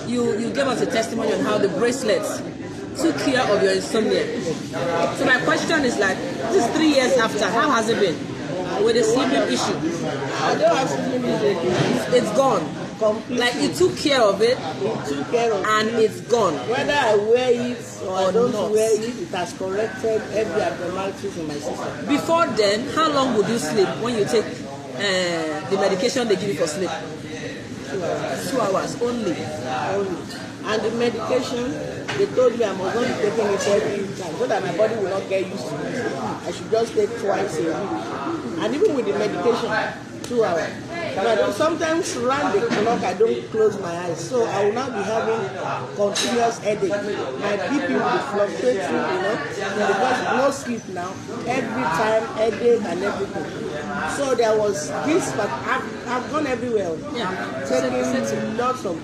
you gave us a testimony on how the bracelets took care of your insomnia. So my question is like, this is 3 years after, how has it been with the sleeping issue? I don't have sleeping issue. It's gone. Completely. Like it took care of it, and it's gone. Whether I wear it or I don't not. wear it, it has corrected every abnormalities in my system. Before then, how long would you sleep when you take the medication they give you for sleep? 2 hours. 2 hours only. And the medication, they told me I must not be taking it every time so that my body will not get used to it. I should just take twice a week. And even with the medication, 2 hours. But sometimes around the clock I don't close my eyes, so I will now be having continuous headache. My BP will be fluctuating, because no sleep now. Every time headache and everything. So there was this, but I've gone everywhere. Yeah. Taking lots of